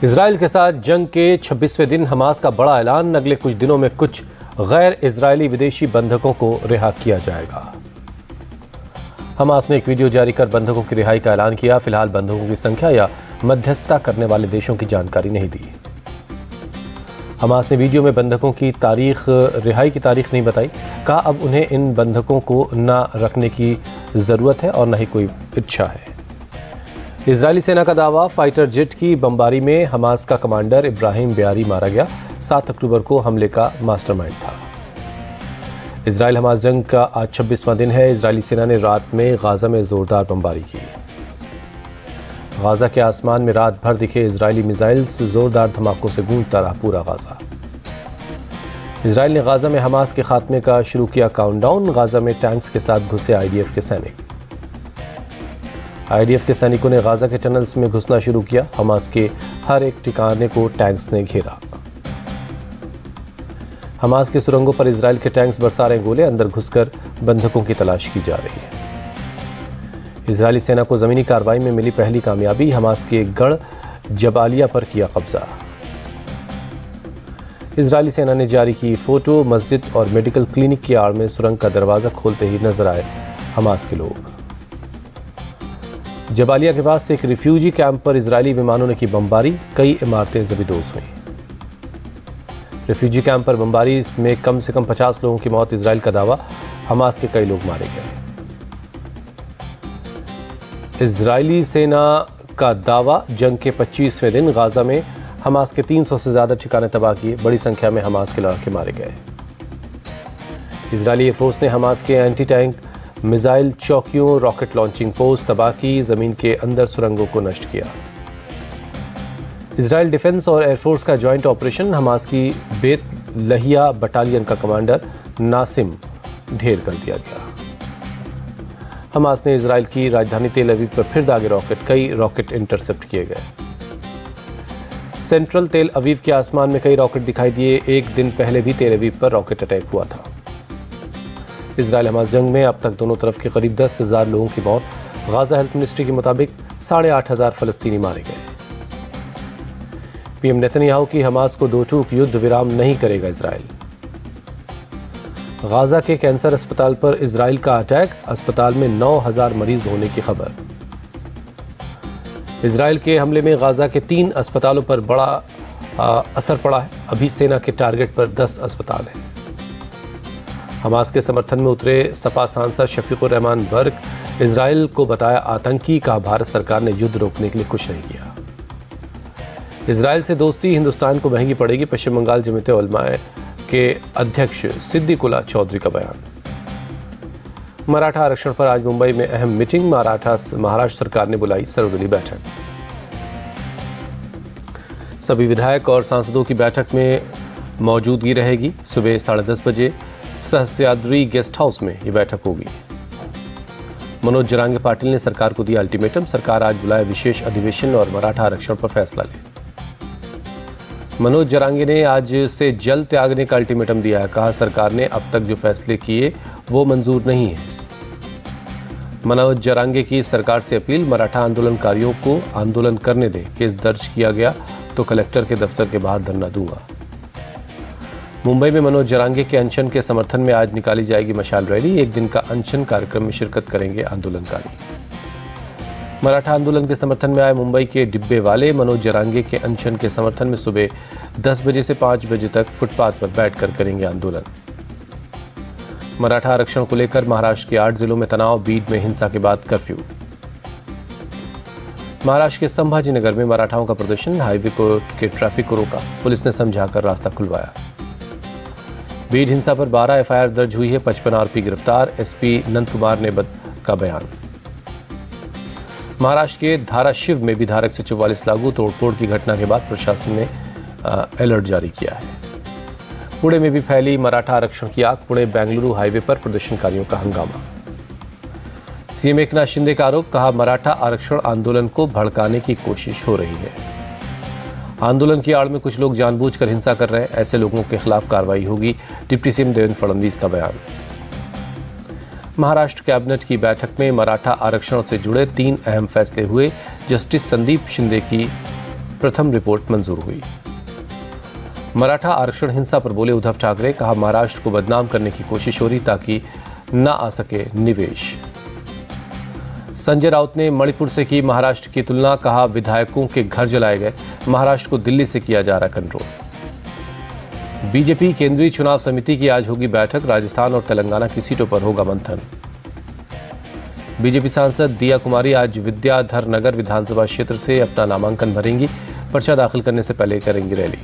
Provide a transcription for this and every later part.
Israel के साथ जंग के 26वें दिन हमास का बड़ा ऐलान, अगले कुछ दिनों में कुछ गैर इजरायली विदेशी बंधकों को रिहा किया जाएगा। हमास ने एक वीडियो जारी कर बंधकों की रिहाई का ऐलान किया। फिलहाल बंधकों की संख्या या मध्यस्थता करने वाले देशों की जानकारी नहीं दी। हमास ने वीडियो में बंधकों की रिहाई की तारीख नहीं बताई। कहा अब उन्हें इन बंधकों को न रखने की जरूरत है और न ही कोई इच्छा है। इजरायली सेना का दावा, फाइटर जेट की बमबारी में हमास का कमांडर इब्राहिम बियारी मारा गया। 7 अक्टूबर को हमले का मास्टरमाइंड था। इजराइल हमास जंग का आज 26वां दिन है। इजरायली सेना ने रात में गाजा में जोरदार बमबारी की। गाजा के आसमान में रात भर दिखे इजरायली मिसाइल्स, जोरदार धमाकों से गूंजता रहा पूरा गाजा। इजराइल ने गाजा में हमास के खात्मे का शुरू किया काउंटडाउन। गाजा में टैंक्स के साथ घुसे आईडीएफ के सैनिक। आईडीएफ के सैनिकों ने गाजा के टनल्स में घुसना शुरू किया। हमास के हर एक ठिकाने को टैंक्स ने घेरा। हमास के सुरंगों पर इजराइल के टैंक्स बरसा रहे गोले। अंदर घुसकर बंधकों की तलाश की जा रही है। इजरायली सेना को जमीनी कार्रवाई में मिली पहली कामयाबी। हमास के गढ़ जबालिया पर किया कब्जा। इजरायली सेना ने जारी की फोटो। मस्जिद और मेडिकल क्लिनिक की आड़ में सुरंग का दरवाजा खोलते ही नजर आए हमास के लोग। जबालिया के पास एक रिफ्यूजी कैंप पर इजरायली विमानों ने की बमबारी। कई इमारतें जबीदोज हुई। रिफ्यूजी कैंप पर बमबारी में कम से कम 50 लोगों की मौत। इजराइल का दावा, हमास के कई लोग मारे गए। इजरायली सेना का दावा, जंग के 25वें दिन गाजा में हमास के 300 से ज्यादा ठिकाने तबाह किए। बड़ी संख्या में हमास के लड़ाके मारे गए। इजरायली एयरफोर्स ने हमास के एंटी टैंक मिसाइल चौकियों, रॉकेट लॉन्चिंग पोस्ट तबाह की। जमीन के अंदर सुरंगों को नष्ट किया। इजराइल डिफेंस और एयरफोर्स का जॉइंट ऑपरेशन। हमास की बेत लहिया बटालियन का कमांडर नासिम ढेर कर दिया गया। हमास ने इजराइल की राजधानी तेल अवीव पर फिर दागे रॉकेट। कई रॉकेट इंटरसेप्ट किए गए। सेंट्रल तेल अवीव के आसमान में कई रॉकेट दिखाई दिए। एक दिन पहले भी तेल अवीव पर रॉकेट अटैक हुआ था। इजराइल हमास जंग में अब तक दोनों तरफ के करीब 10,000 लोगों की मौत। गाजा हेल्थ मिनिस्ट्री के मुताबिक 8,500 फलस्तीनी मारे गए। पीएम नेतन्याहू की हमास को दो टूक युद्ध विराम नहीं करेगा इजराइल। गाजा के कैंसर अस्पताल पर इजराइल का अटैक। अस्पताल में 9,000 मरीज होने की खबर। इजराइल के हमले में गाजा के 3 अस्पतालों पर बड़ा असर पड़ा है। अभी सेना के टारगेट पर 10 अस्पताल हैं। हमास के समर्थन में उतरे सपा सांसद शफीकुर रहमान बर्क इजराइल को बताया आतंकी। कहा भारत सरकार ने युद्ध रोकने के लिए कुछ नहीं किया। इजराइल से दोस्ती हिंदुस्तान को महंगी पड़ेगी। पश्चिम बंगाल जमीयत उलमा के अध्यक्ष सिद्दीकुल्ला चौधरी का बयान। मराठा आरक्षण पर आज मुंबई में अहम मीटिंग। महाराष्ट्र सरकार ने बुलाई सर्वदलीय बैठक। सभी विधायक और सांसदों की बैठक में मौजूदगी रहेगी। सुबह 10:30 बजे सहस्याद्री गेस्ट हाउस में ये बैठक होगी। मनोज जरांगे पाटिल ने सरकार को दिया अल्टीमेटम। सरकार आज बुलाए विशेष अधिवेशन और मराठा आरक्षण पर फैसला ले। मनोज जरांगे ने आज से जल त्यागने का अल्टीमेटम दिया है। कहा सरकार ने अब तक जो फैसले किए वो मंजूर नहीं है। मनोज जरांगे की सरकार से अपील, मराठा आंदोलनकारियों को आंदोलन करने दें। केस दर्ज किया गया तो कलेक्टर के दफ्तर के बाहर धरना दूंगा। मुंबई में मनोज जरांगे के अनशन के समर्थन में आज निकाली जाएगी मशाल रैली। एक दिन का अनशन कार्यक्रम में शिरकत करेंगे आंदोलनकारी। मराठा आंदोलन के समर्थन में आए मुंबई के डिब्बे वाले मनोज जरांगे के अनशन के समर्थन में सुबह 10 बजे से 5 बजे तक फुटपाथ पर बैठकर करेंगे आंदोलन। मराठा आरक्षण को लेकर महाराष्ट्र के 8 जिलों में तनाव। बीड में हिंसा के बाद कर्फ्यू। महाराष्ट्र के संभाजीनगर में मराठाओं का प्रदर्शन। हाईवे के ट्रैफिक को रोका। पुलिस ने समझाकर रास्ता खुलवाया। बीड हिंसा पर 12 एफआईआर दर्ज हुई है। 55 आरोपी गिरफ्तार। एसपी नंद कुमार ने का बयान। महाराष्ट्र के धाराशिव में भी धारा 144 लागू। तोड़फोड़ की घटना के बाद प्रशासन ने अलर्ट जारी किया है। पुणे में भी फैली मराठा आरक्षण की आग। पुणे बेंगलुरु हाईवे पर प्रदर्शनकारियों का हंगामा। सीएम एकनाथ शिंदे का आरोप। कहा मराठा आरक्षण आंदोलन को भड़काने की कोशिश हो रही है। आंदोलन की आड़ में कुछ लोग जानबूझकर हिंसा कर रहे हैं। ऐसे लोगों के खिलाफ कार्रवाई होगी। डिप्टी सीएम देवेंद्र फडणवीस का बयान। महाराष्ट्र कैबिनेट की बैठक में मराठा आरक्षण से जुड़े 3 अहम फैसले हुए। जस्टिस संदीप शिंदे की प्रथम रिपोर्ट मंजूर हुई। मराठा आरक्षण हिंसा पर बोले उद्धव ठाकरे, कहा महाराष्ट्र को बदनाम करने की कोशिश हो रही ताकि न आ सके निवेश। संजय राउत ने मणिपुर से की महाराष्ट्र की तुलना, कहा विधायकों के घर जलाए गए, महाराष्ट्र को दिल्ली से किया जा रहा कंट्रोल। बीजेपी केंद्रीय चुनाव समिति की आज होगी बैठक, राजस्थान और तेलंगाना की सीटों पर होगा मंथन। बीजेपी सांसद दिया कुमारी आज विद्याधर नगर विधानसभा क्षेत्र से अपना नामांकन भरेंगी, पर्चा दाखिल करने से पहले करेंगी रैली।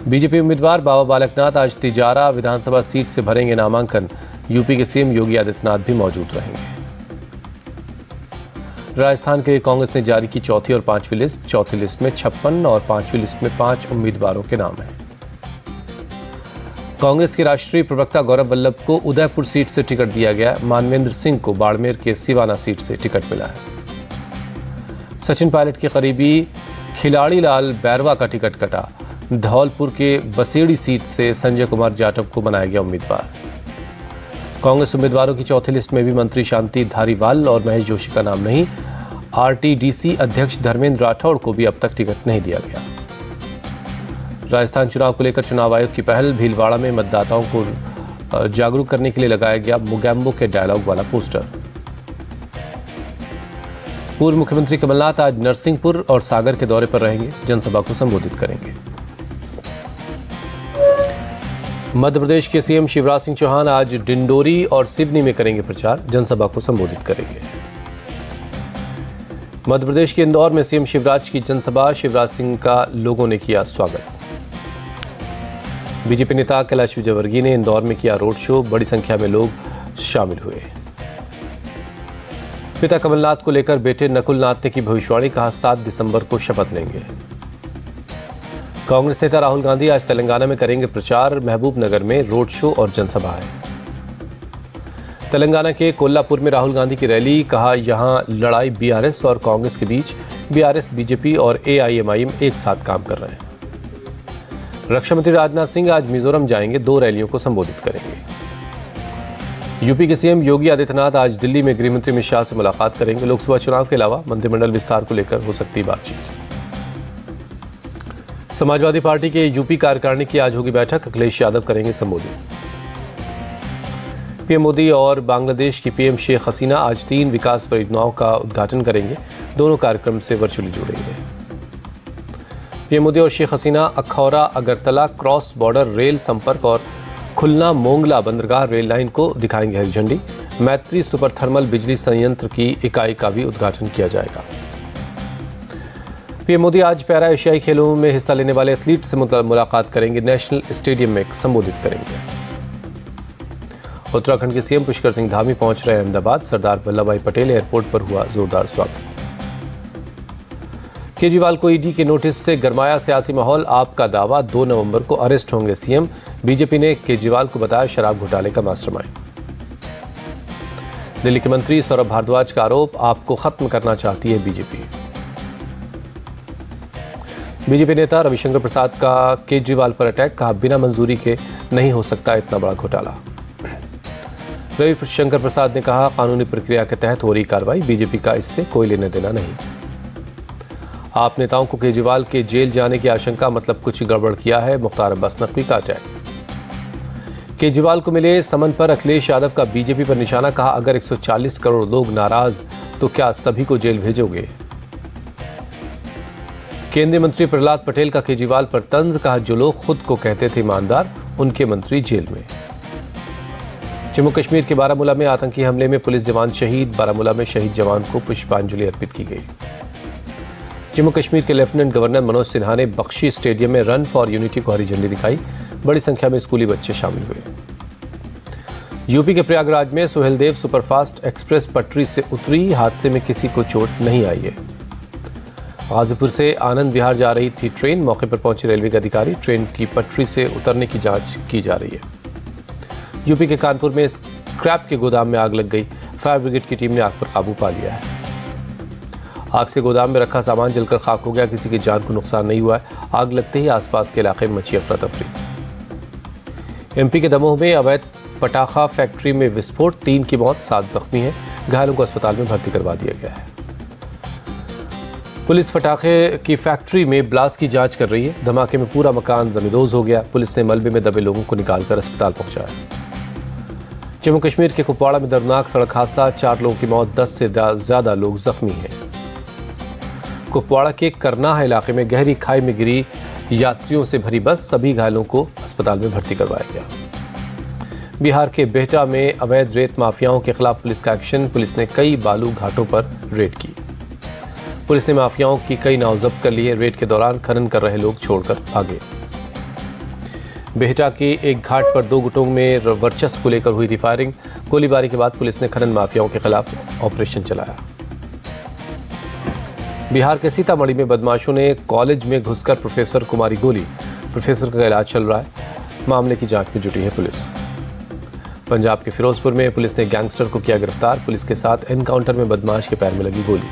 बीजेपी उम्मीदवार बाबा बालकनाथ आज तिजारा विधानसभा सीट से भरेंगे नामांकन, यूपी के सीएम योगी आदित्यनाथ भी मौजूद रहेंगे। राजस्थान के लिए कांग्रेस ने जारी की चौथी और पांचवी लिस्ट, चौथी लिस्ट में 56 और पांचवी लिस्ट में 5 उम्मीदवारों के नाम हैं। कांग्रेस के राष्ट्रीय प्रवक्ता गौरव वल्लभ को उदयपुर सीट से टिकट दिया गया, मानवेंद्र सिंह को बाड़मेर के सिवाना सीट से टिकट मिला है। सचिन पायलट के करीबी खिलाड़ी लाल बैरवा का टिकट कटा, धौलपुर के बसेड़ी सीट से संजय कुमार जाटव को बनाया गया उम्मीदवार। कांग्रेस उम्मीदवारों की चौथी लिस्ट में भी मंत्री शांति धारीवाल और महेश जोशी का नाम नहीं। आरटीडीसी अध्यक्ष धर्मेंद्र राठौड़ को भी अब तक टिकट नहीं दिया गया। राजस्थान चुनाव को लेकर चुनाव आयोग की पहल, भीलवाड़ा में मतदाताओं को जागरूक करने के लिए लगाया गया मोगैम्बो के डायलॉग वाला पोस्टर। पूर्व मुख्यमंत्री कमलनाथ आज नरसिंहपुर और सागर के दौरे पर रहेंगे, जनसभा को संबोधित करेंगे। मध्य प्रदेश के सीएम शिवराज सिंह चौहान आज डिंडोरी और सिवनी में करेंगे प्रचार, जनसभा को संबोधित करेंगे। मध्य प्रदेश के इंदौर में सीएम शिवराज की जनसभा, शिवराज सिंह का लोगों ने किया स्वागत। बीजेपी नेता कैलाश विजयवर्गीय ने इंदौर में किया रोड शो, बड़ी संख्या में लोग शामिल हुए। पिता कमलनाथ को लेकर बेटे नकुलनाथ ने की भविष्यवाणी, कहा 7 दिसंबर को शपथ लेंगे। कांग्रेस नेता राहुल गांधी आज तेलंगाना में करेंगे प्रचार, महबूब नगर में रोड शो और जनसभा है। तेलंगाना के कोल्लापुर में राहुल गांधी की रैली, कहा यहां लड़ाई बीआरएस और कांग्रेस के बीच, बीआरएस, बीजेपी और एआईएमआईएम एक साथ काम कर रहे हैं। रक्षा मंत्री राजनाथ सिंह आज मिजोरम जाएंगे, 2 रैलियों को संबोधित करेंगे। यूपी के सीएम योगी आदित्यनाथ आज दिल्ली में गृह मंत्री अमित शाह से मुलाकात करेंगे। लोकसभा चुनाव के अलावा मंत्रिमंडल विस्तार को लेकर हो सकती बातचीत। समाजवादी पार्टी के यूपी कार्यकारिणी की आज होगी बैठक, अखिलेश यादव करेंगे संबोधित। पीएम मोदी और बांग्लादेश की पीएम शेख हसीना आज 3 विकास परियोजनाओं का उद्घाटन करेंगे, दोनों कार्यक्रम से वर्चुअली जुड़ेंगे। पीएम मोदी और Sheikh Hasina Akhaura Agartala cross border rail संपर्क और खुलना मोंगला बंदरगाह रेल लाइन को दिखाएंगे हरी झंडी। मैत्री सुपर थर्मल बिजली संयंत्र की इकाई का भी उद्घाटन किया जाएगा। पीएम मोदी आज पैरा एशियाई खेलों में हिस्सा लेने वाले एथलीट से मुलाकात करेंगे, नेशनल स्टेडियम में संबोधित करेंगे। उत्तराखंड के सीएम पुष्कर सिंह धामी पहुंच रहे अहमदाबाद, सरदार वल्लभ भाई पटेल एयरपोर्ट पर हुआ जोरदार स्वागत। केजरीवाल को ईडी के नोटिस से गरमाया सियासी माहौल, आपका दावा 2 नवंबर को अरेस्ट होंगे सीएम। बीजेपी ने केजरीवाल को बताया शराब घोटाले का मास्टरमाइंड। दिल्ली के मंत्री सौरभ भारद्वाज का आरोप, आपको खत्म करना चाहती है बीजेपी। बीजेपी नेता रविशंकर प्रसाद का केजरीवाल पर अटैक, कहा बिना मंजूरी के नहीं हो सकता इतना बड़ा घोटाला। रविशंकर प्रसाद ने कहा कानूनी प्रक्रिया के तहत हो रही कार्रवाई, बीजेपी का इससे कोई लेना देना नहीं। आप नेताओं को केजरीवाल के जेल जाने की आशंका, मतलब कुछ गड़बड़ किया है, मुख्तार अब्बास नकवी का अटैक। केजरीवाल को मिले समन पर अखिलेश यादव का बीजेपी पर निशाना, कहा अगर 140 करोड़ लोग नाराज तो क्या सभी को जेल भेजोगे। केंद्रीय मंत्री प्रहलाद पटेल का केजरीवाल पर तंज, कहा जो लोग खुद को कहते थे ईमानदार, उनके मंत्री जेल में। जम्मू कश्मीर के बारामूला में आतंकी हमले में पुलिस जवान शहीद, बारामूला में शहीद जवान को पुष्पांजलि अर्पित की गई। जम्मू कश्मीर के लेफ्टिनेंट गवर्नर मनोज सिन्हा ने बख्शी स्टेडियम में रन फॉर यूनिटी को हरी झंडी दिखाई, बड़ी संख्या में स्कूली बच्चे शामिल हुए। यूपी के प्रयागराज में सुहेलदेव सुपरफास्ट एक्सप्रेस पटरी से उतरी, हादसे में किसी को चोट नहीं आई है। गाजीपुर से आनंद विहार जा रही थी ट्रेन, मौके पर पहुंचे रेलवे के अधिकारी, ट्रेन की पटरी से उतरने की जांच की जा रही है। यूपी के कानपुर में स्क्रैप के गोदाम में आग लग गई, फायर ब्रिगेड की टीम ने आग पर काबू पा लिया है। आग से गोदाम में रखा सामान जलकर खाक हो गया, किसी की जान को नुकसान नहीं हुआ है। आग लगते ही आसपास के इलाके में मची अफरा तफरी। एमपी के दमोह में अवैध पटाखा फैक्ट्री में विस्फोट, 3 की मौत, 7 जख्मी हैं, घायलों को अस्पताल में भर्ती करवा दिया गया है। पुलिस पटाखे की फैक्ट्री में ब्लास्ट की जांच कर रही है। धमाके में पूरा मकान जमींदोज हो गया। पुलिस ने मलबे में दबे लोगों को निकालकर अस्पताल पहुंचाया। जम्मू कश्मीर के कुपवाड़ा में दर्दनाक सड़क हादसा, 4 लोगों की मौत, 10 से ज्यादा लोग जख्मी हैं। कुपवाड़ा के करनाह इलाके में गहरी खाई में गिरी यात्रियों से भरी बस, सभी घायलों को अस्पताल में भर्ती करवाया गया। बिहार के बिहटा में अवैध रेत माफियाओं के खिलाफ पुलिस का एक्शन, पुलिस ने कई बालू घाटों पर रेड की। पुलिस ने माफियाओं की कई नाव जब्त कर ली है। रेड के दौरान खनन कर रहे लोग छोड़कर भागे। बिहटा के एक घाट पर 2 गुटों में वर्चस्व को लेकर हुई थी फायरिंग। गोलीबारी के बाद पुलिस ने खनन माफियाओं के खिलाफ ऑपरेशन चलाया। बिहार के सीतामढ़ी में बदमाशों ने कॉलेज में घुसकर प्रोफेसर को मारी गोली। प्रोफेसर का इलाज चल रहा है। मामले की जांच में जुटी है पुलिस। पंजाब के फिरोजपुर में पुलिस ने गैंगस्टर को किया गिरफ्तार। पुलिस के साथ एनकाउंटर में बदमाश के पैर में लगी गोली।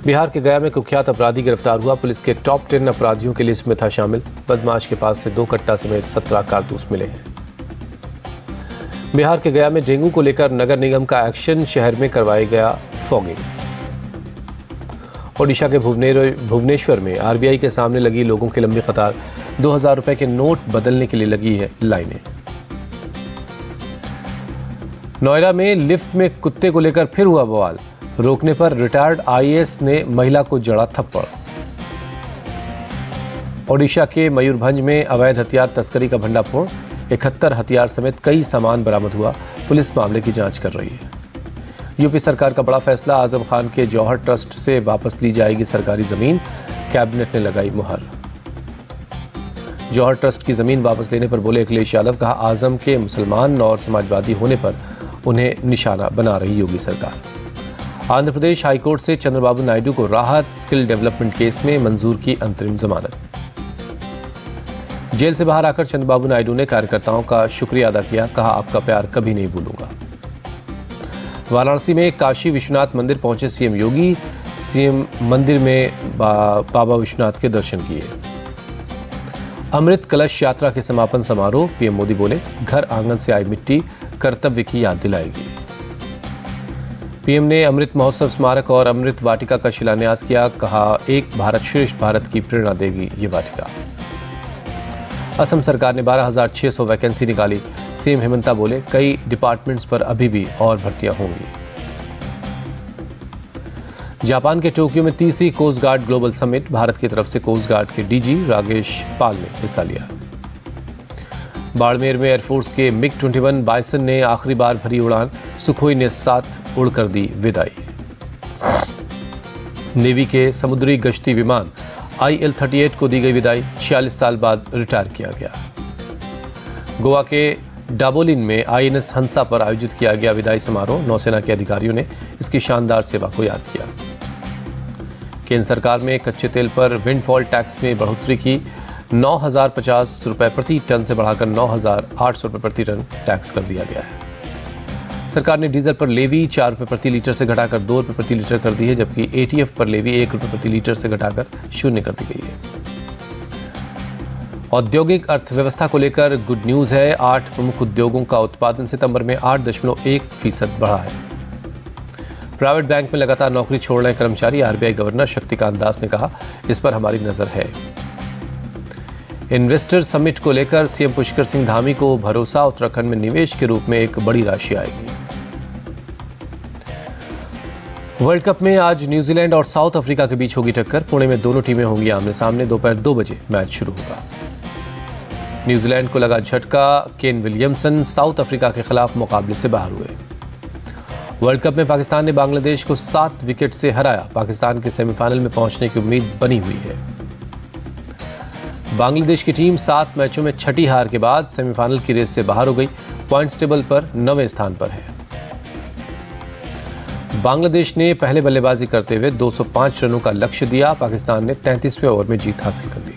बिहार के गया में कुख्यात अपराधी गिरफ्तार हुआ। पुलिस के टॉप 10 अपराधियों की लिस्ट में था शामिल। बदमाश के पास से 2 कट्टा समेत 17 कारतूस मिले हैं। बिहार के गया में डेंगू को लेकर नगर निगम का एक्शन, शहर में करवाया गया फॉगिंग। ओडिशा के भुवनेश्वर में आरबीआई के सामने लगी लोगों की लंबी कतार। 2000 रुपए के नोट बदलने के लिए लगी है लाइनें। नोएडा में लिफ्ट में कुत्ते को लेकर फिर हुआ बवाल। रोकने पर रिटायर्ड आईएएस ने महिला को जड़ा थप्पड़। ओडिशा के मयूरभंज में अवैध हथियार तस्करी का भंडाफोड़, 71 हथियार समेत कई सामान बरामद हुआ। पुलिस मामले की जांच कर रही है। यूपी सरकार का बड़ा फैसला, आजम खान के जौहर ट्रस्ट से वापस ली जाएगी सरकारी जमीन। कैबिनेट ने लगाई मुहर। जौहर ट्रस्ट की जमीन वापस लेने पर बोले अखिलेश यादव, कहा आजम के मुसलमान और समाजवादी होने पर उन्हें निशाना बना रही योगी सरकार। आंध्र प्रदेश हाईकोर्ट से चंद्रबाबू नायडू को राहत, स्किल डेवलपमेंट केस में मंजूर की अंतरिम जमानत। जेल से बाहर आकर चंद्रबाबू नायडू ने कार्यकर्ताओं का शुक्रिया अदा किया, कहा आपका प्यार कभी नहीं भूलूंगा। वाराणसी में काशी विश्वनाथ मंदिर पहुंचे सीएम योगी। सीएम मंदिर में बाबा विश्वनाथ के दर्शन किए। अमृत कलश यात्रा के समापन समारोह, पीएम मोदी बोले घर आंगन से आई मिट्टी कर्तव्य की याद दिलाएगी। पीएम ने अमृत महोत्सव स्मारक और अमृत वाटिका का शिलान्यास किया, कहा एक भारत श्रेष्ठ भारत की प्रेरणा देगी ये वाटिका। असम सरकार ने 12,600 वैकेंसी निकाली। सीएम हेमंता बोले कई डिपार्टमेंट्स पर अभी भी और भर्तियां होंगी। जापान के टोक्यो में 3री coast guard global summit, Bharat की तरफ से कोस्ट गार्ड के डीजी राकेश पाल ने हिस्सा लिया। बाड़मेर में एयरफोर्स के मिग-21 बाइसन ने आखिरी बार भरी उड़ान, सुखोई ने 7 उड़कर दी विदाई। नेवी के समुद्री गश्ती विमान IL-38 को दी गई विदाई, 46 साल बाद रिटायर किया गया। गोवा के डाबोलिन में INS हंसा पर आयोजित किया गया विदाई समारोह, नौसेना के अधिकारियों ने इसकी शानदार सेवा को याद किया। केंद्र सरकार में कच्चे तेल पर विंडफॉल टैक्स में बढ़ोतरी की, 9,050 रुपए प्रति टन से बढ़ाकर 9,800 रुपए प्रति टन टैक्स कर दिया गया है। सरकार ने डीजल पर लेवी 4 रुपए प्रति लीटर से घटाकर 2 रुपए प्रति लीटर कर दी है, जबकि ATF पर लेवी 1 रुपए प्रति लीटर से घटाकर 0 कर दी गई है। औद्योगिक अर्थव्यवस्था को लेकर गुड न्यूज है। 8 प्रमुख उद्योगों का उत्पादन सितंबर में 8.1% बढ़ा है। प्राइवेट बैंक में लगातार नौकरी छोड़ रहे कर्मचारी, RBI गवर्नर शक्तिकांत दास ने कहा इस पर हमारी नजर है। इन्वेस्टर समिट को लेकर सीएम पुष्कर सिंह धामी को भरोसा, उत्तराखंड में निवेश के रूप में एक बड़ी राशि आएगी। वर्ल्ड कप में आज न्यूजीलैंड और साउथ अफ्रीका के बीच होगी टक्कर। पुणे में दोनों टीमें होंगी आमने सामने। दोपहर 2 बजे मैच शुरू होगा। न्यूजीलैंड को लगा झटका, केन विलियमसन साउथ अफ्रीका के खिलाफ मुकाबले से बाहर हुए। वर्ल्ड कप में पाकिस्तान ने बांग्लादेश को 7 विकेट से हराया। पाकिस्तान के सेमीफाइनल में पहुंचने की उम्मीद बनी हुई है। बांग्लादेश की टीम 7 मैचों में 6ठी हार के बाद सेमीफाइनल की रेस से बाहर हो गई। पॉइंट्स टेबल पर 9वें स्थान पर है। बांग्लादेश ने पहले बल्लेबाजी करते हुए 205 रनों का लक्ष्य दिया। पाकिस्तान ने 33वें ओवर में जीत हासिल कर ली।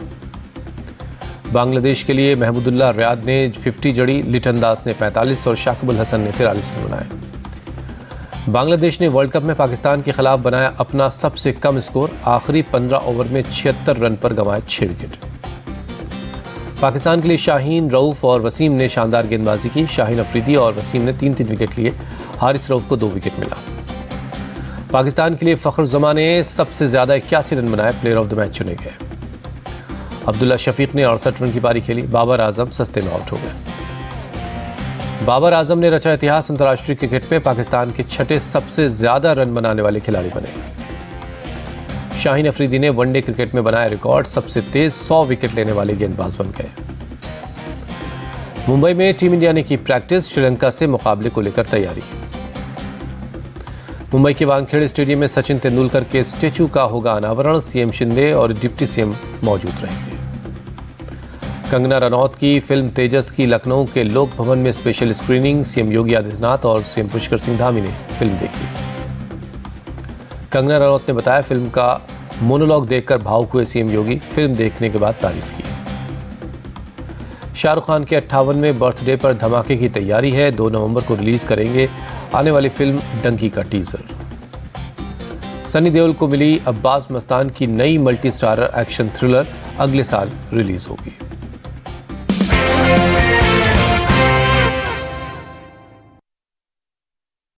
बांग्लादेश के लिए महमूदुल्लाह रियाद ने 50 जड़ी, लिटन दास ने 45 और शाकिब अल हसन ने 43 रन बनाए। बांग्लादेश ने वर्ल्ड कप में पाकिस्तान के खिलाफ बनाया अपना सबसे कम स्कोर। आखिरी 15 ओवर में 76 रन पर गंवाए 6 विकेट। पाकिस्तान के लिए शाहीन, रऊफ और वसीम ने शानदार गेंदबाजी की। शाहीन अफरीदी और वसीम ने 3-3 विकेट लिए। हारिस रऊफ को 2 विकेट मिला। पाकिस्तान के लिए फखर जमा ने सबसे ज्यादा 81 रन बनाए, प्लेयर ऑफ द मैच चुने गए। अब्दुल्ला शफीक ने 68 रन की पारी खेली, बाबर आजम सस्ते में आउट हो गए। बाबर आजम ने रचा इतिहास, अंतर्राष्ट्रीय क्रिकेट में पाकिस्तान के छठे सबसे ज्यादा रन बनाने वाले खिलाड़ी बने। शाहीन अफरीदी ने वनडे क्रिकेट में बनाया रिकॉर्ड, सबसे तेज 100 विकेट लेने वाले गेंदबाज बन गए। मुंबई में टीम इंडिया ने की प्रैक्टिस, श्रीलंका से मुकाबले को लेकर तैयारी। मुंबई के वानखेड़े स्टेडियम में सचिन तेंदुलकर के स्टैच्यू का होगा अनावरण, सीएम शिंदे और डिप्टी सीएम मौजूद रहेंगे। कंगना रनौत की फिल्म तेजस की लखनऊ के लोक भवन में special screening, CM Yogi Adityanath और सीएम पुष्कर सिंह धामी ने फिल्म देखी। कंगना रनौत ने बताया, फिल्म का मोनोलॉग देखकर भावुक हुए सीएम योगी, फिल्म देखने के बाद तारीफ की। शाहरुख खान के 58वें बर्थडे पर धमाके की तैयारी है, 2 नवंबर को रिलीज करेंगे आने वाली फिल्म डंकी का टीजर। सनी देओल को मिली अब्बास मस्तान की नई मल्टी स्टारर एक्शन थ्रिलर, अगले साल रिलीज होगी।